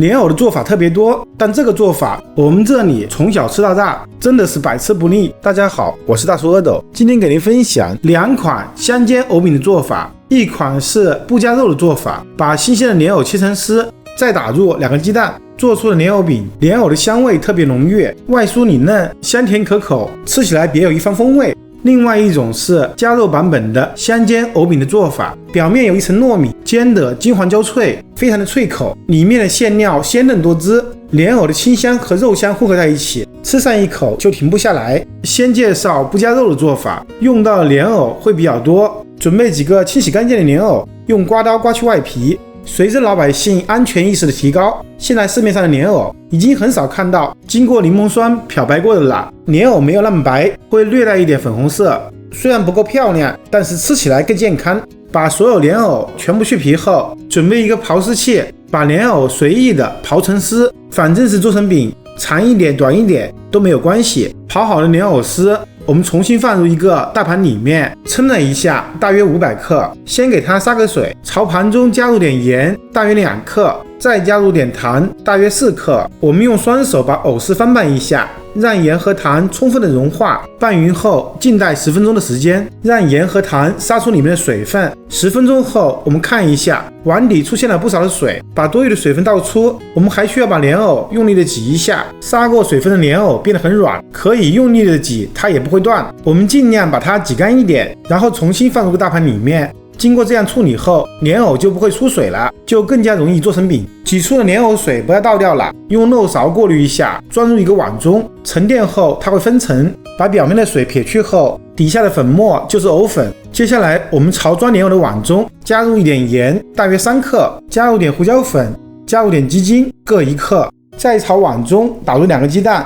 莲藕的做法特别多，但这个做法我们这里从小吃到大，真的是百吃不腻。大家好，我是大叔阿斗，今天给您分享2款香煎藕饼的做法。一款是不加肉的做法，把新鲜的莲藕切成丝，再打入2个鸡蛋，做出的莲藕饼。莲藕的香味特别浓郁，外酥里嫩，香甜可口，吃起来别有一番风味。另外一种是加肉版本的香煎藕饼的做法，表面有一层糯米，煎得金黄焦脆，非常的脆口，里面的馅料鲜嫩多汁，莲藕的清香和肉香混合在一起，吃上一口就停不下来。先介绍不加肉的做法，用到的莲藕会比较多，准备几个清洗干净的莲藕，用刮刀刮去外皮。随着老百姓安全意识的提高，现在市面上的莲藕已经很少看到经过柠檬酸漂白过的了，莲藕没有那么白，会略带一点粉红色，虽然不够漂亮，但是吃起来更健康。把所有莲藕全部去皮后，准备一个刨丝器，把莲藕随意的刨成丝，反正是做成饼，长一点短一点都没有关系。刨好的莲藕丝我们重新放入一个大盘里面，称了一下，大约500克，先给它杀个水，朝盘中加入点盐，大约2克，再加入点糖，大约4克。我们用双手把藕丝翻拌一下，让盐和糖充分的融化，拌匀后静待10分钟的时间，让盐和糖杀出里面的水分。10分钟后，我们看一下碗底出现了不少的水，把多余的水分倒出。我们还需要把莲藕用力的挤一下，杀过水分的莲藕变得很软，可以用力的挤，它也不会断。我们尽量把它挤干一点，然后重新放入个大盘里面。经过这样处理后，莲藕就不会出水了，就更加容易做成饼。挤出的莲藕水不要倒掉了，用漏勺过滤一下，装入一个碗中，沉淀后它会分层。把表面的水撇去后，底下的粉末就是藕粉。接下来我们朝装莲藕的碗中加入一点盐，大约3克，加入点胡椒粉，加入点鸡精，各1克，再朝碗中打入2个鸡蛋，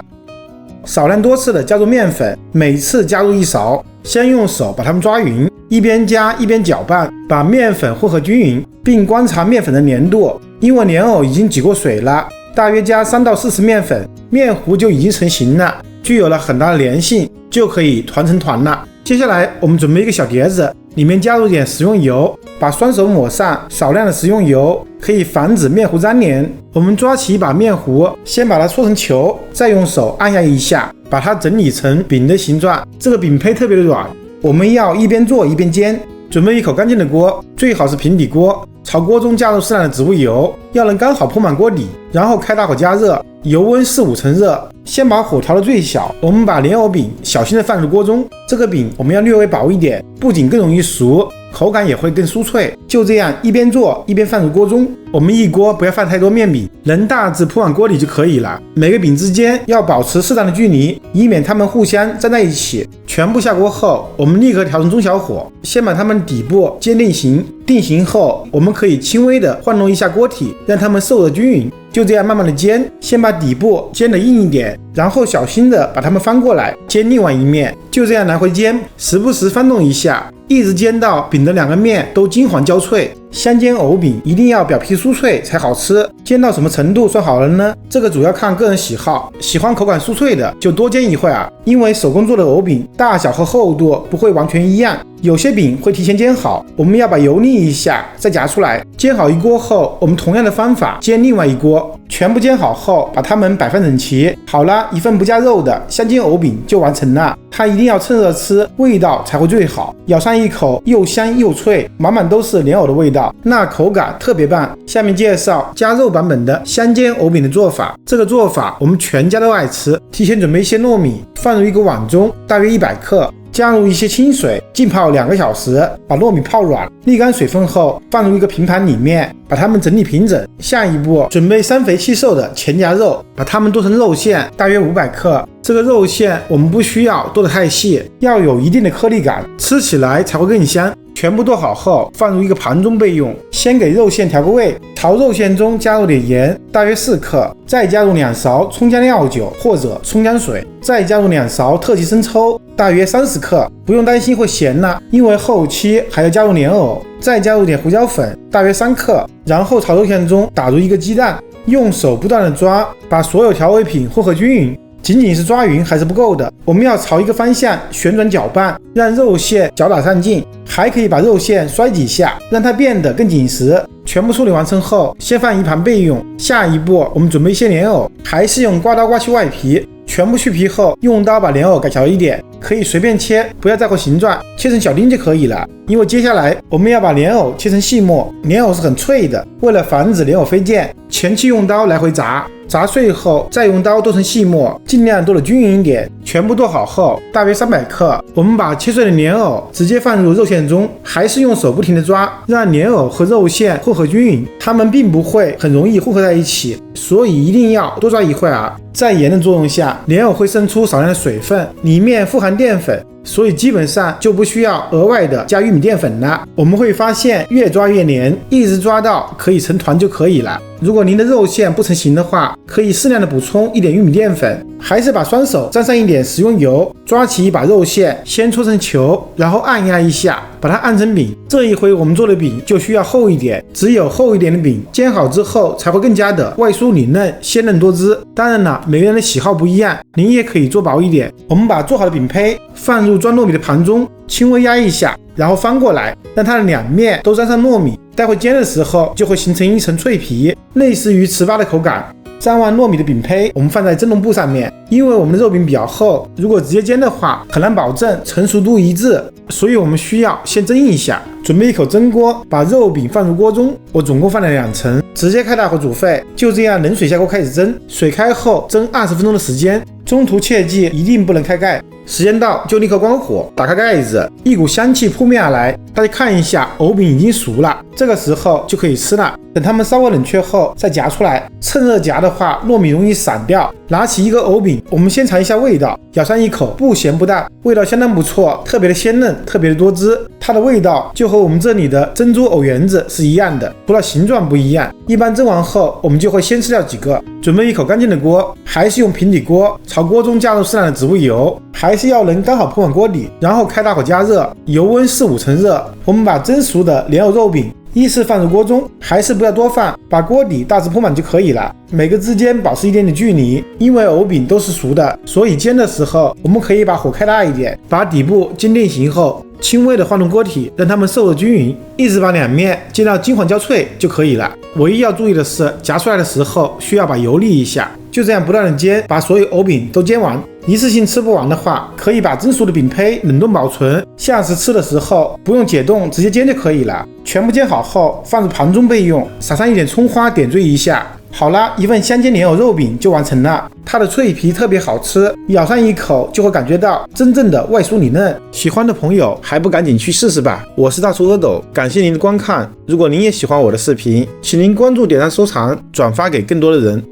少量多次的加入面粉，每次加入1勺，先用手把它们抓匀，一边加一边搅拌，把面粉混合均匀，并观察面粉的粘度。因为莲藕已经挤过水了，大约加3到4匙面粉，面糊就已经成型了，具有了很大的粘性，就可以团成团了。接下来我们准备一个小碟子，里面加入点食用油，把双手抹上少量的食用油，可以防止面糊粘连。我们抓起一把面糊，先把它搓成球，再用手按压一下，把它整理成饼的形状。这个饼胚特别的软，我们要一边做一边煎。准备一口干净的锅，最好是平底锅，朝锅中加入适量的植物油，要能刚好铺满锅底，然后开大火加热，油温4、5成热，先把火调到最小。我们把莲藕饼小心的放入锅中，这个饼我们要略微薄一点，不仅更容易熟，口感也会更酥脆。就这样一边做一边放入锅中，我们一锅不要放太多面饼，能大致铺满锅底就可以了。每个饼之间要保持适当的距离，以免它们互相粘在一起。全部下锅后，我们立刻调成中小火，先把它们底部煎定型。定型后，我们可以轻微的晃动一下锅体，让它们受热均匀。就这样慢慢的煎，先把底部煎得硬一点，然后小心的把它们翻过来煎另外一面，就这样来回煎，时不时翻动一下，一直煎到饼的2个面都金黄焦脆。香煎藕饼一定要表皮酥脆才好吃，煎到什么程度算好了呢？这个主要看个人喜好，喜欢口感酥脆的就多煎一会儿，因为手工做的藕饼大小和厚度不会完全一样，有些饼会提前煎好，我们要把油沥一下再夹出来。煎好一锅后，我们同样的方法煎另外一锅，全部煎好后把它们摆放整齐。好了，一份不加肉的香煎藕饼就完成了。它一定要趁热吃，味道才会最好。咬上一口又香又脆，满满都是莲藕的味道，那口感特别棒。下面介绍加肉版本的香煎藕饼的做法。这个做法我们全家都爱吃。提前准备一些糯米，放入一个碗中，大约100克，加入一些清水，浸泡2个小时，把糯米泡软，沥干水分后放入一个平盘里面，把它们整理平整。下一步准备3肥7瘦的前夹肉，把它们剁成肉馅，大约500克。这个肉馅我们不需要剁得太细，要有一定的颗粒感，吃起来才会更香。全部剁好后放入一个盘中备用。先给肉馅调个味，朝肉馅中加入点盐，大约4克，再加入2勺葱姜料酒或者葱姜水，再加入2勺特级生抽，大约30克。不用担心会咸了，因为后期还要加入莲藕。再加入点胡椒粉，大约3克，然后朝肉馅中打入一个鸡蛋，用手不断的抓，把所有调味品混合均匀。仅仅是抓匀还是不够的，我们要朝一个方向旋转搅拌，让肉馅搅打上劲，还可以把肉馅摔几下，让它变得更紧实。全部处理完成后，先放一旁备用。下一步，我们准备一些莲藕，还是用刮刀刮去外皮，全部去皮后，用刀把莲藕改小一点，可以随便切，不要在乎形状，切成小丁就可以了。因为接下来我们要把莲藕切成细末，莲藕是很脆的，为了防止莲藕飞溅，前期用刀来回炸，炸碎后再用刀剁成细末，尽量剁得均匀一点。全部剁好后，大约300克，我们把切碎的莲藕直接放入肉馅中，还是用手不停地抓，让莲藕和肉馅混合均匀，它们并不会很容易混合在一起，所以一定要多抓一会儿。在盐的作用下，莲藕会渗出少量的水分，里面富含淀粉，所以基本上就不需要额外的加玉米淀粉了。我们会发现越抓越黏，一直抓到可以成团就可以了。如果您的肉馅不成型的话，可以适量的补充一点玉米淀粉，还是把双手沾上一点食用油，抓起一把肉馅，先搓成球，然后按压一下，把它按成饼。这一回我们做的饼就需要厚一点，只有厚一点的饼，煎好之后才会更加的外酥里嫩，鲜嫩多汁。当然了，每个人的喜好不一样，您也可以做薄一点。我们把做好的饼胚放入装糯米的盘中，轻微压一下，然后翻过来，让它的两面都沾上糯米，待会煎的时候就会形成一层脆皮，类似于糍粑的口感。沾完糯米的饼胚，我们放在蒸笼布上面，因为我们的肉饼比较厚，如果直接煎的话，很难保证成熟度一致，所以我们需要先蒸一下。准备一口蒸锅，把肉饼放入锅中，我总共放了2层，直接开大火煮沸，就这样冷水下锅开始蒸，水开后蒸20分钟的时间，中途切记一定不能开盖。时间到就立刻关火，打开盖子，一股香气扑面而来，大家看一下，藕饼已经熟了，这个时候就可以吃了。等它们稍微冷却后再夹出来，趁热夹的话，糯米容易散掉。拿起一个藕饼，我们先尝一下味道，咬上一口，不咸不淡，味道相当不错，特别的鲜嫩，特别的多汁。它的味道就和我们这里的珍珠藕圆子是一样的，除了形状不一样。一般蒸完后，我们就会先吃掉几个。准备一口干净的锅，还是用平底锅，朝锅中加入适量的植物油，还是要能刚好泼满锅底，然后开大火加热，油温4、5成热。我们把蒸熟的莲藕肉饼依次放入锅中，还是不要多放，把锅底大致铺满就可以了。每个之间保持一点点距离，因为藕饼都是熟的，所以煎的时候我们可以把火开大一点，把底部煎定型后，轻微的晃动锅体，让它们受热均匀，一直把两面煎到金黄焦脆就可以了。唯一要注意的是，夹出来的时候需要把油沥一下，就这样不断的煎，把所有藕饼都煎完。一次性吃不完的话，可以把蒸熟的饼胚冷冻保存，下次吃的时候不用解冻，直接煎就可以了。全部煎好后放入盘中备用，撒上一点葱花点缀一下。好啦，一份香煎莲藕肉饼就完成了，它的脆皮特别好吃，咬上一口就会感觉到真正的外酥里嫩。喜欢的朋友还不赶紧去试试吧。我是大叔阿斗，感谢您的观看。如果您也喜欢我的视频，请您关注、点赞、收藏、转发给更多的人。